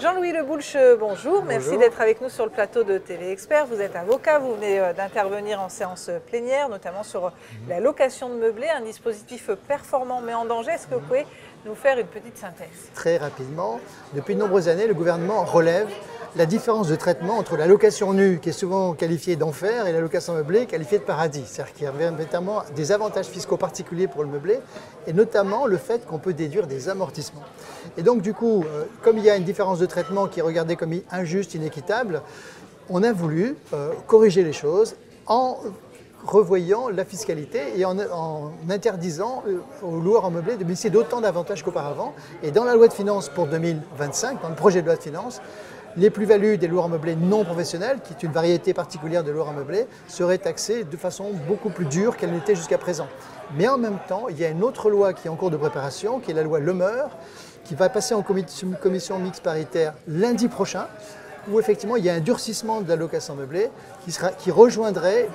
Jean-Louis Leboulch, bonjour. Merci d'être avec nous sur le plateau de Télé Expert. Vous êtes avocat, vous venez d'intervenir en séance plénière, notamment sur la location de meublés, un dispositif performant mais en danger. Est-ce que vous pouvez nous faire une petite synthèse? Très rapidement, depuis de nombreuses années, le gouvernement relève la différence de traitement entre la location nue, qui est souvent qualifiée d'enfer, et la location meublée, qualifiée de paradis. C'est-à-dire qu'il y a véritablement des avantages fiscaux particuliers pour le meublé, et notamment le fait qu'on peut déduire des amortissements. Et donc du coup, comme il y a une différence de traitement qui est regardée comme injuste, inéquitable, on a voulu corriger les choses en revoyant la fiscalité et en interdisant aux loueurs en meublé de bénéficier d'autant d'avantages qu'auparavant. Et dans la loi de finances pour 2025, dans le projet de loi de finances, les plus-values des loueurs en meublé non professionnels, qui est une variété particulière de loueurs en meublé, seraient taxées de façon beaucoup plus dure qu'elle n'était jusqu'à présent. Mais en même temps, il y a une autre loi qui est en cours de préparation, qui est la loi Lemeur, qui va passer en commission mixte paritaire lundi prochain, où effectivement il y a un durcissement de la location meublée qui rejoindrait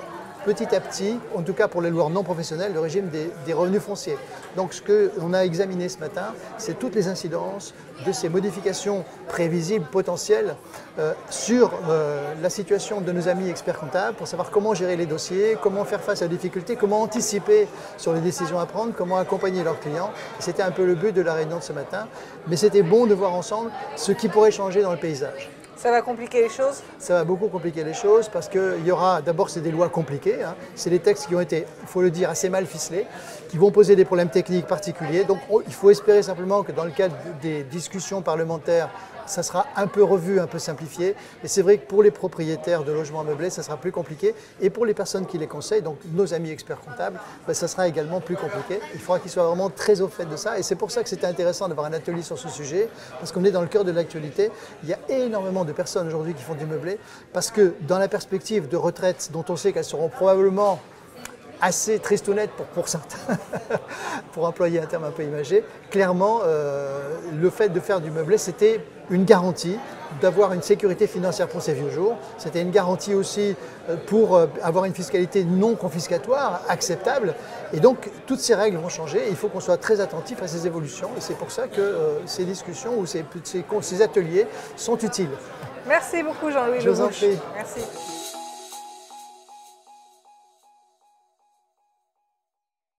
petit à petit, en tout cas pour les loueurs non professionnels, le régime des revenus fonciers. Donc ce qu'on a examiné ce matin, c'est toutes les incidences de ces modifications prévisibles, potentielles, sur la situation de nos amis experts comptables, pour savoir comment gérer les dossiers, comment faire face à la difficulté, comment anticiper sur les décisions à prendre, comment accompagner leurs clients. C'était un peu le but de la réunion de ce matin, mais c'était bon de voir ensemble ce qui pourrait changer dans le paysage. Ça va compliquer les choses? Ça va beaucoup compliquer les choses parce qu'il y aura, d'abord c'est des lois compliquées, hein. C'est des textes qui ont été, il faut le dire, assez mal ficelés, qui vont poser des problèmes techniques particuliers. Donc il faut espérer simplement que dans le cadre des discussions parlementaires, ça sera un peu revu, un peu simplifié. Et c'est vrai que pour les propriétaires de logements meublés, ça sera plus compliqué. Et pour les personnes qui les conseillent, donc nos amis experts comptables, ça sera également plus compliqué. Il faudra qu'ils soient vraiment très au fait de ça. Et c'est pour ça que c'était intéressant d'avoir un atelier sur ce sujet, parce qu'on est dans le cœur de l'actualité. Il y a énormément de personnes aujourd'hui qui font du meublé, parce que dans la perspective de retraite, dont on sait qu'elles seront probablement assez tristounettes pour certains, pour employer un terme un peu imagé, clairement, le fait de faire du meublé, c'était une garantie d'avoir une sécurité financière pour ces vieux jours. C'était une garantie aussi pour avoir une fiscalité non confiscatoire, acceptable. Et donc, toutes ces règles vont changer et il faut qu'on soit très attentif à ces évolutions. Et c'est pour ça que ces discussions ou ces ateliers sont utiles. Merci beaucoup Jean-Louis Leboulch. Je vous en prie. Merci.